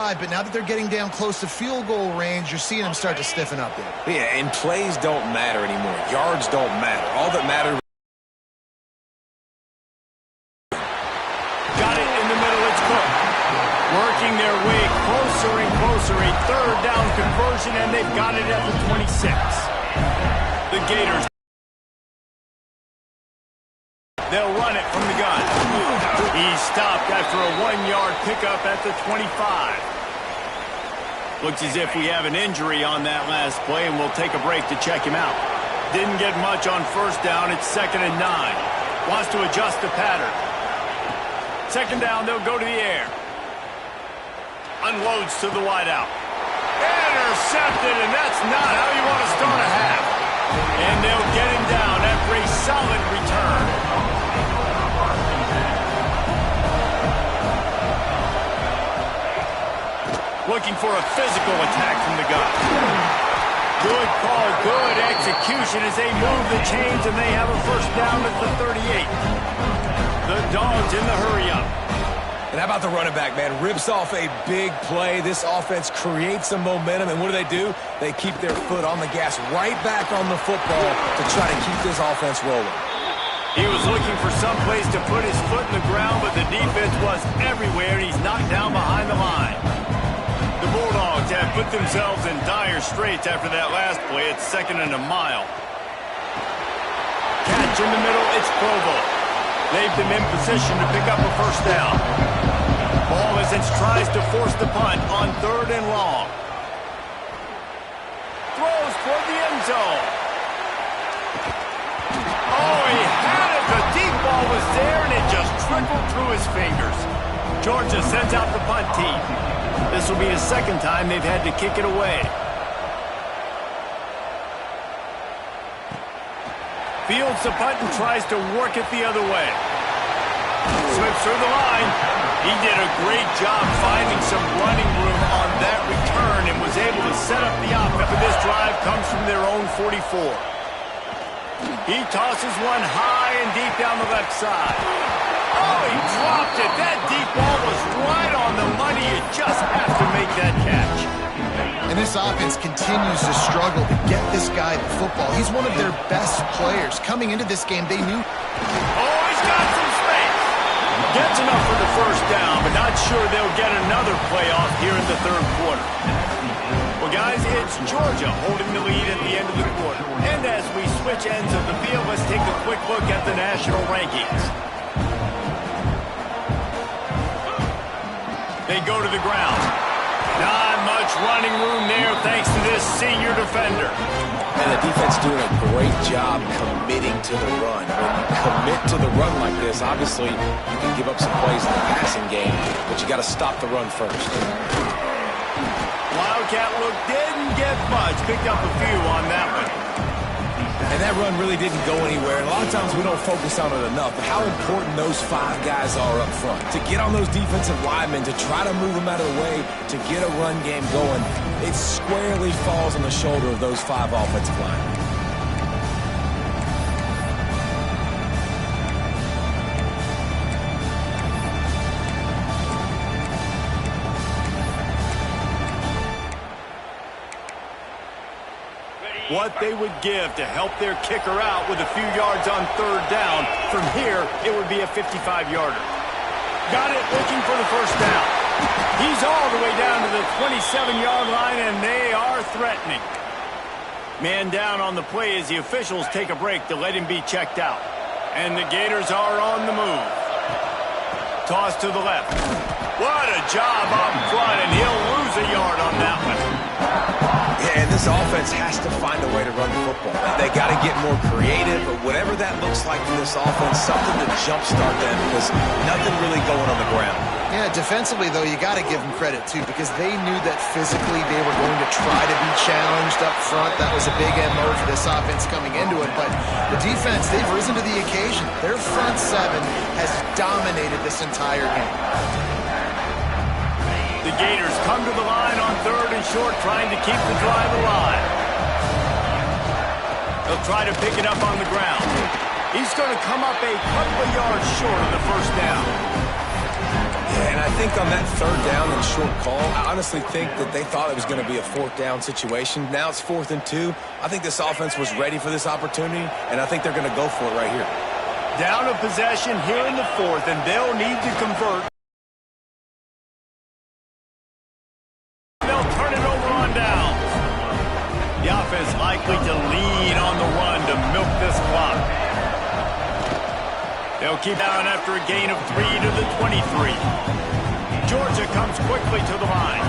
But now that they're getting down close to field goal range, you're seeing them start to stiffen up there. Yeah, and plays don't matter anymore. Yards don't matter. All that matters. Got it in the middle. It's Cook. Working their way closer and closer. A third down conversion, and they've got it at the 26. The Gators. They'll run it from the gun. He's stopped after a 1-yard pickup at the 25. Looks as if we have an injury on that last play, and we'll take a break to check him out. Didn't get much on first down. It's 2nd and 9. Wants to adjust the pattern. 2nd down, they'll go to the air. Unloads to the wideout. Intercepted, and that's not how you want to start a half. And they'll get him down after a solid return. Looking for a physical attack from the gun. Good call, good execution as they move the chains, and they have a first down at the 38. The Dogs in the hurry-up. And how about the running back, man? Rips off a big play. This offense creates some momentum, and what do? They keep their foot on the gas right back on the football to try to keep this offense rolling. He was looking for some place to put his foot in the ground, but the defense was everywhere, and he's knocked down behind the line. The Bulldogs have put themselves in dire straits after that last play. It's 2nd and a mile. Catch in the middle, it's Provo. They've them in position to pick up a first down. Ball tries to force the punt on 3rd and long. Throws for the end zone. Oh, he had it. The deep ball was there, and it just trickled through his fingers. Georgia sends out the punt team. This will be the 2nd time they've had to kick it away. Fields the punt and tries to work it the other way. Slips through the line. He did a great job finding some running room on that return and was able to set up the offense. For this drive comes from their own 44. He tosses one high and deep down the left side. Oh, he dropped it. That deep ball was right on the money. You just have to make that catch. And this offense continues to struggle to get this guy the football. He's one of their best players. Coming into this game, they knew. Oh, he's got some space. Gets enough for the first down, but not sure they'll get another playoff here in the 3rd quarter. Well, guys, it's Georgia holding the lead at the end of the quarter. And as we switch ends of the field, let's take a quick look at the national rankings. They go to the ground. Not much running room there thanks to this senior defender. And the defense doing a great job committing to the run. When you commit to the run like this, obviously you can give up some plays in the passing game, but you got to stop the run first. Wildcat look didn't get much. Picked up a few on that one. And that run really didn't go anywhere. And a lot of times we don't focus on it enough, but how important those 5 guys are up front. To get on those defensive linemen, to try to move them out of the way, to get a run game going, it squarely falls on the shoulder of those 5 offensive linemen. What they would give to help their kicker out with a few yards on 3rd down. From here, it would be a 55-yarder. Got it, looking for the first down. He's all the way down to the 27-yard line, and they are threatening. Man down on the play as the officials take a break to let him be checked out. And the Gators are on the move. Toss to the left. What a job up front, and he'll lose a yard on that one. Yeah, and this offense has to find a way to run the football. They got to get more creative, but whatever that looks like for this offense, something to jumpstart them because nothing really going on the ground. Yeah, defensively, though, you got to give them credit, too, because they knew that physically they were going to try to be challenged up front. That was a big MO for this offense coming into it. But the defense, they've risen to the occasion. Their front 7 has dominated this entire game. The Gators come to the line on 3rd and short, trying to keep the drive alive. They'll try to pick it up on the ground. He's going to come up a couple of yards short of the first down. And I think on that third down and short call, I honestly think that they thought it was going to be a fourth down situation. Now it's 4th and 2. I think this offense was ready for this opportunity, and I think they're going to go for it right here. Down of possession here in the 4th, and they'll need to convert. They'll turn it over on down. The offense likely to lean on the run to milk this clock. They'll keep down after a gain of 3 to the 23. Georgia comes quickly to the line.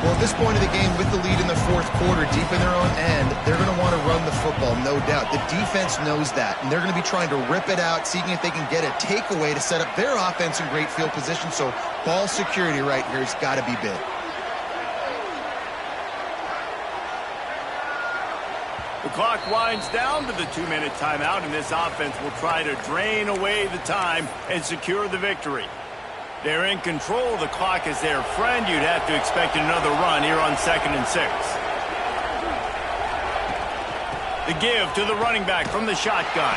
Well, at this point of the game, with the lead in the 4th quarter, deep in their own end, they're going to want to run the football, no doubt. The defense knows that, and they're going to be trying to rip it out, seeing if they can get a takeaway to set up their offense in great field position. So ball security right here has got to be big. The clock winds down to the 2-minute timeout, and this offense will try to drain away the time and secure the victory. They're in control of the clock as their friend. You'd have to expect another run here on 2nd and 6. The give to the running back from the shotgun.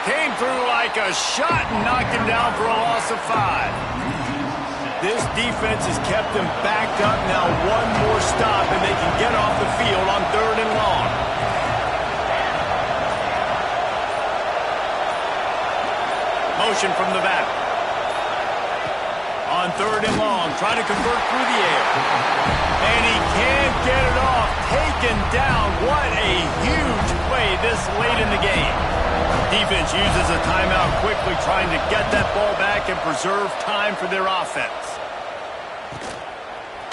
Came through like a shot and knocked him down for a loss of 5. This defense has kept them backed up. Now one more stop and they can get off the field on 3rd and long. Motion from the back. On 3rd and long, trying to convert through the air. And he can't get it off. Taken down. What a huge play this late in the game. Defense uses a timeout quickly, trying to get that ball back and preserve time for their offense.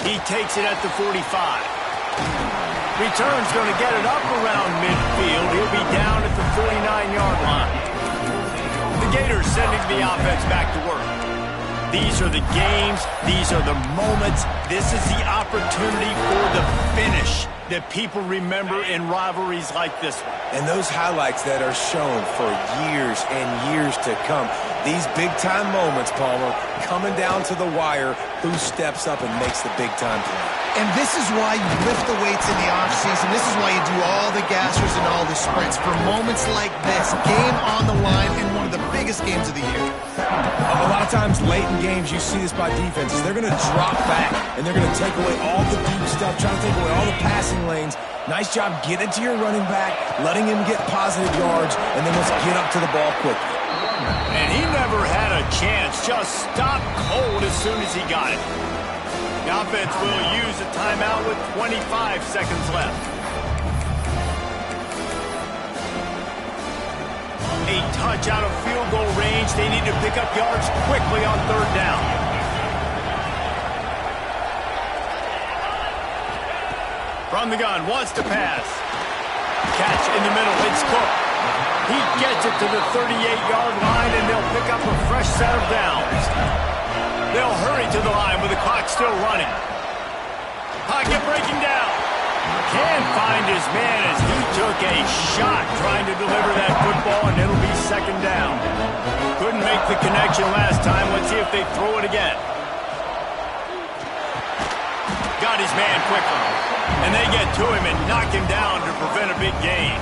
He takes it at the 45. Return's going to get it up around midfield. He'll be down at the 49-yard line. The Gators sending the offense back to work. These are the games. These are the moments. This is the opportunity for the finish that people remember in rivalries like this one. And those highlights that are shown for years and years to come. These big-time moments, Palmer, coming down to the wire, who steps up and makes the big-time play. And this is why you lift the weights in the offseason. This is why you do all the gassers and all the sprints. For moments like this, game on the line in one of the biggest games of the year. A lot of times late in games, you see this by defenses. They're going to drop back, and they're going to take away all the deep stuff, trying to take away all the passing lanes. Nice job getting to your running back, letting him get positive yards, and then let's get up to the ball quickly. And he never had a chance. Just stopped cold as soon as he got it. The offense will use a timeout with 25 seconds left. A touch out of field goal range. They need to pick up yards quickly on 3rd down. From the gun, wants to pass. Catch in the middle, it's Cook. He gets it to the 38-yard line, and they'll pick up a fresh set of downs. They'll hurry to the line with the clock still running. Pocket breaking down. Can't find his man as he took a shot trying to deliver that football, and it'll be 2nd down. Couldn't make the connection last time. Let's see if they throw it again. Got his man quickly. And they get to him and knock him down to prevent a big gain.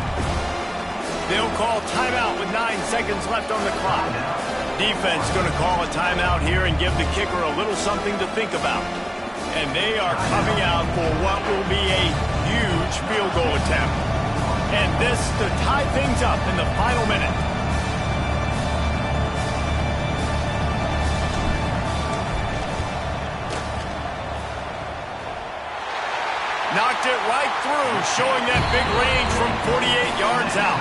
They'll call timeout with 9 seconds left on the clock. Defense going to call a timeout here and give the kicker a little something to think about. And they are coming out for what will be a huge field goal attempt. And this to tie things up in the final minute. Knocked it right through, showing that big range from 48 yards out.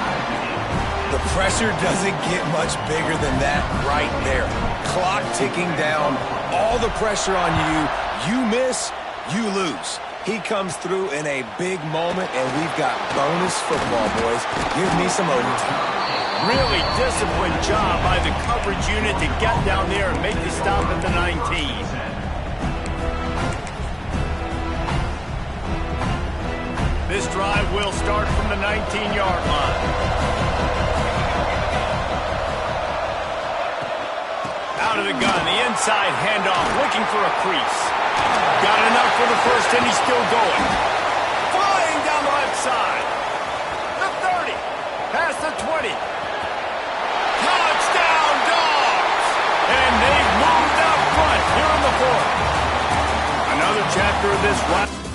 The pressure doesn't get much bigger than that right there. Clock ticking down, all the pressure on you. You miss, you lose. He comes through in a big moment, and we've got bonus football, boys. Give me some overtime. Really disciplined job by the coverage unit to get down there and make the stop at the 19. This drive will start from the 19-yard line. Out of the gun, the inside handoff, looking for a crease. Got enough for the first, and he's still going. Flying down the left side. The 30, past the 20. Touchdown, Dogs! And they've moved out front here in the chapter of this ride.